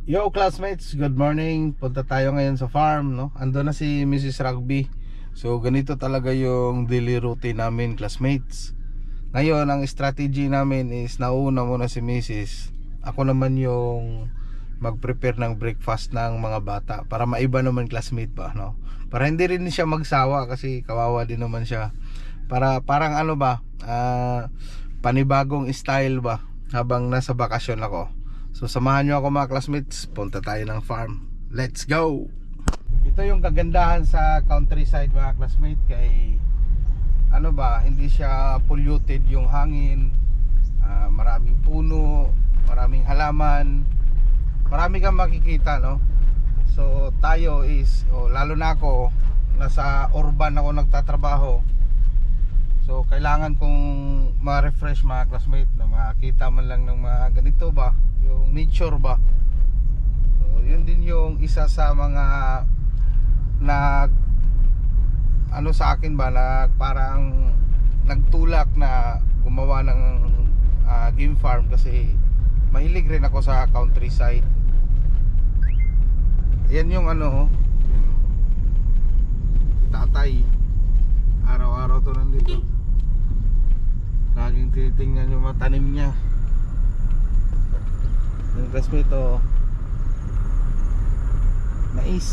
Yo classmates, good morning. Punta tayo ngayon sa farm, no? Ando na si Mrs. Rugby. So ganito talaga yung daily routine namin, classmates. Ngayon ang strategy namin is nauna muna si Mrs. Ako naman yung mag-prepare ng breakfast ng mga bata para maiba naman, classmate ba, no? Para hindi rin siya magsawa kasi kawawa din naman siya. Para parang ano ba, panibagong style ba habang nasa bakasyon ako. So samahan nyo ako mga classmates, punta tayo ng farm. Let's go! Ito yung kagandahan sa countryside mga classmates, kay ano ba, hindi siya polluted yung hangin, maraming puno, maraming halaman, marami kang makikita, no? So tayo is, lalo na ako, nasa urban ako nagtatrabaho. So kailangan kong ma-refresh mga classmate, na makita man lang ng mga ganito ba, yung nature ba. So yun din yung isa sa mga nag ano sa akin ba, na parang nagtulak na gumawa ng game farm, kasi mahilig rin ako sa countryside. Yan yung ano, tatay, araw-araw to nandito, laging tinitingnan yung mga tanim niya. Yung classmate to, mais.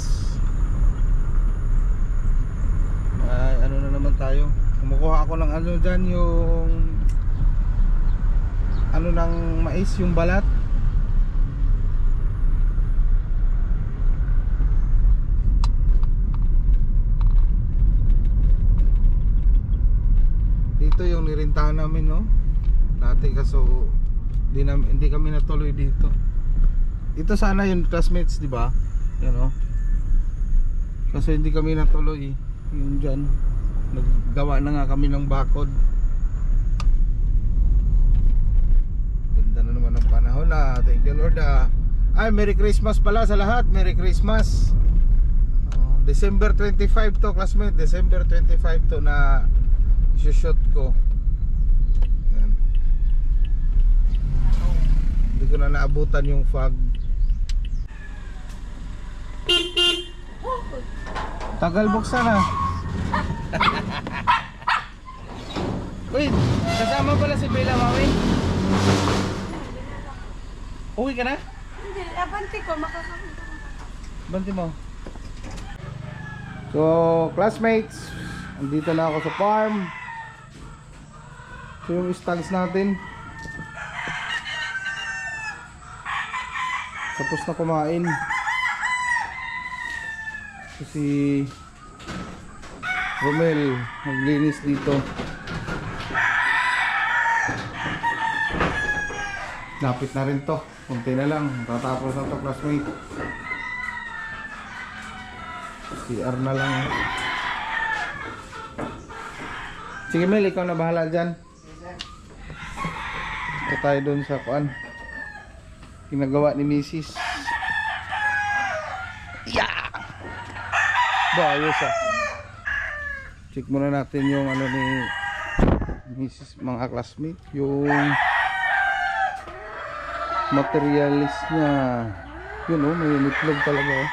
Ay, ano na naman tayo, kumukuha ako ng ano dyan, yung ano ng mais, yung balat. Dito yung nirintahan namin, no? Dati, kaso hindi kami natuloy dito. Ito sana yung classmates, di ba? Yan, no? Kasi hindi kami natuloy. Yun dyan, naggawa na nga kami ng bakod. Ganda na naman ang panahon na. Thank you Lord. Ay, Merry Christmas pala sa lahat. Merry Christmas. December 25 to, classmate. December 25 to na shoot ko. Yan. Hindi ko na naabutan yung fog. Tagal buksan na. Uy, kasama pala si Bella, mami. Uwi ka na? Hindi, abanti ko, makakapunta ko. Banti mo. So, classmates, andito na ako sa farm. So, yung stags natin, tapos na kumain. Si Romel naglinis dito. Lapit na rin to, kunti na lang, tatapos na to, classmate. CR na lang. Sige Mel, ikaw na bahala dyan. Ito tayo dun sa kuan, ginagawa ni Mrs. Ba, ayos ah. Check muna natin yung ano ni Mrs. mga classmate, yung materialis niya. Yun oh, may itlog talaga oh.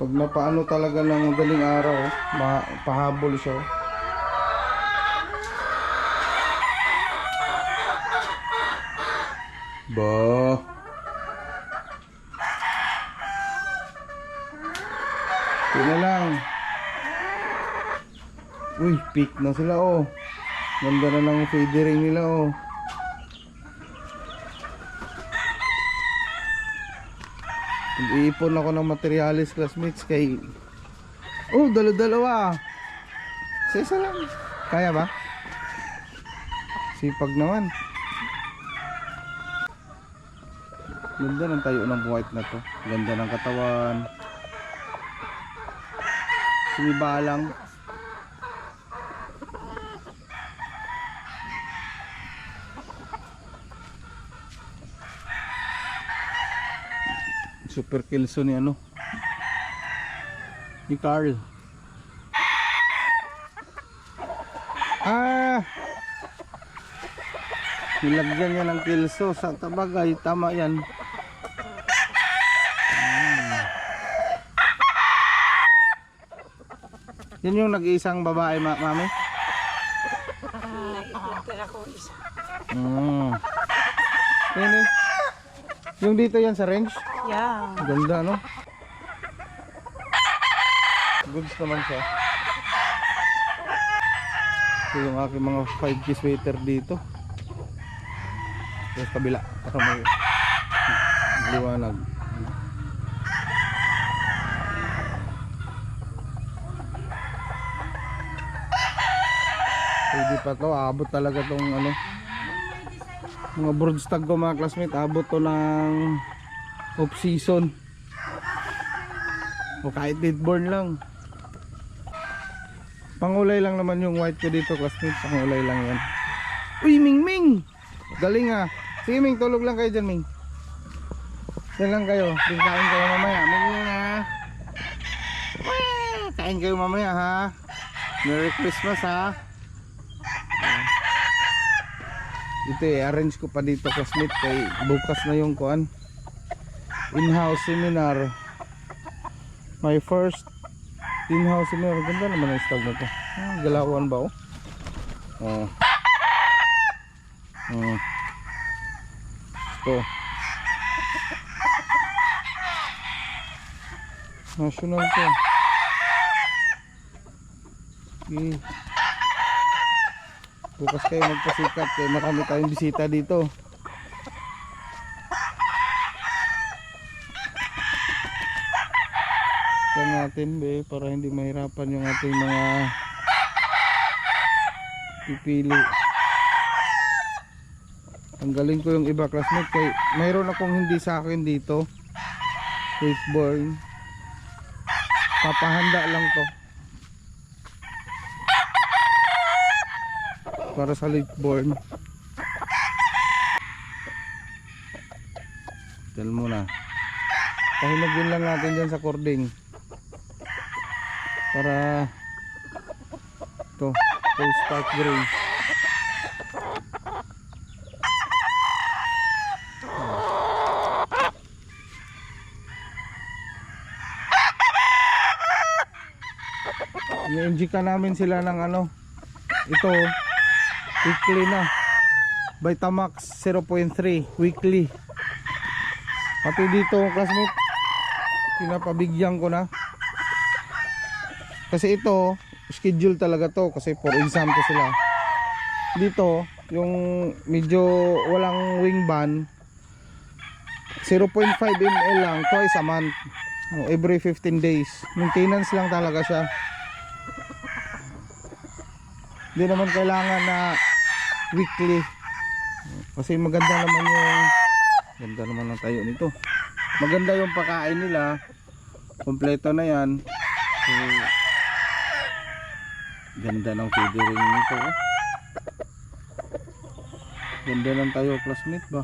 Pag napaano talaga ng madaling araw oh, pahabol siya oh. Ba, yun na lang. Uy, peak na sila oh. Ganda na ng feedering nila oh. Nag-iipon ako ng materialis, classmates, kay dala-dalawa. Isa lang. Kaya ba? Sipag naman. Ganda ng tayo ng white na to. Ganda ng katawan. Siniba lang. Super kilso ni ano, ni Carl. Nilagyan niya ng kilso sa tabagay, tama yan. Yan yung nag-iisang babae, mami? Natira ko isa. Yan eh. Yung dito yan sa range? Yeah. Ganda, no? Goods naman siya. Ito yung aking mga 5K sweater dito. Sa kabila para may liwanag. Pwede pa to, abot talaga tong ano, mga broodstag ko mga classmate, abot to ng off season o kahit deadborn lang. Pangulay lang naman yung white ko dito classmate, pangulay lang yan. Uy Ming Ming, galing ah. Sige Ming, tulog lang kayo dyan Ming. Yan lang kayo, kain kayo mamaya. Ming Ming ah, kain kayo mamaya ha. Merry Christmas ha. Ito arrange ko pa dito classmate kay bukas na yung kuan, in-house seminar. My first in-house seminar. Ganda naman ang stag na to. Galawan ba oh? Ito national to. Okay. Bukas kayo magpasikat kaya marami tayong bisita dito. Yan natin be, para hindi mahirapan yung ating mga pipili. Tanggalin ko yung iba classmate kay mayroon akong hindi sa akin dito. Faceborn. Papahanda lang to para sa late born. Tell mo na. Pahinagin lang natin dyan sa cording para to full start gray. Ini-NG ka namin sila ng ano, ito weekly na Vitamax 0.3 weekly. Pati dito classmate pinapabigyan ko na kasi ito schedule talaga to kasi for exam ko sila. Dito yung medyo walang wing ban 0.5 ml lang twice a month, every 15 days. Maintenance lang talaga siya. Hindi naman kailangan na weekly kasi maganda naman yung ganda naman ng tayo nito. Maganda yung pagkain nila, kompleto na yan. So, ganda ng feedering nito ganda ng tayo classmate ba.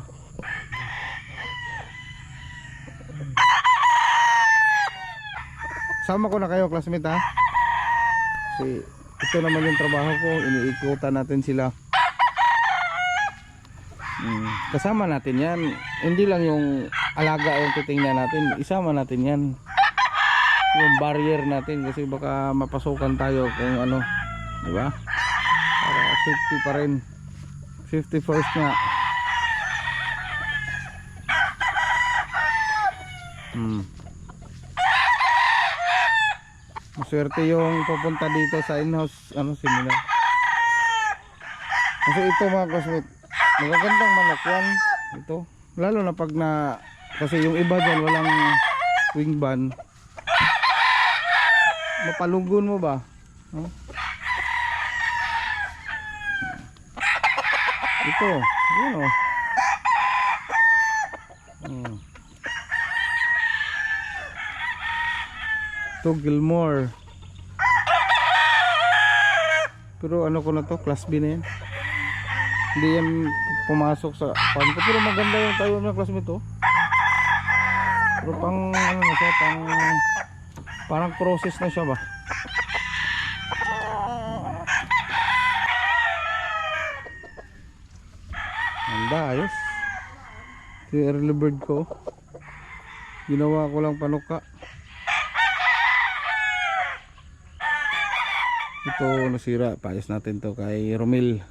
Sama ko na kayo classmate ha, kasi ito naman yung trabaho ko, iniikutan natin sila. Kasama natin yan, hindi lang yung alaga yung titingnan natin, isama natin yan yung barrier natin kasi baka mapasukan tayo kung ano, di ba? Para safety pa rin, safety first nga. Maswerte yung pupunta dito sa in-house ano seminar kasi ito mga classmate, magagandang manok yan ito, lalo na pag na kasi yung iba dyan walang wing ban. Mapalunggun mo ba? Huh? Ito yun o. Ito Gilmore, pero ano ko na to, class B na yan, hindi yan pumasok sa farm ko, pero maganda yung tayo niya classmate to. Pero pang ano na siya, parang process na siya ba. Ganda, ayos. Ito yung early bird ko, ginawa ko lang panuka. Ito nasira, paayos natin to kay Romil.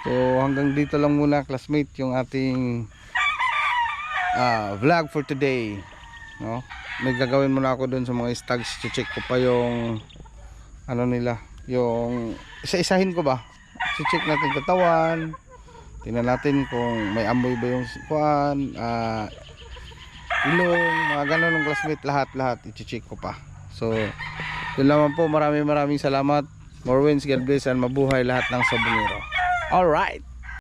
So hanggang dito lang muna classmate yung ating vlog for today, no? May gagawin muna ako dun sa mga stags. Check ko pa yung ano nila, yung isa-isahin ko ba, check natin katawan, tingnan natin kung may amoy ba yung kuan, ilong, mga ganun ng classmate, lahat i-check ko pa. So yun lamang po, maraming salamat. More wins, God bless, and mabuhay lahat ng sabungero. Alright.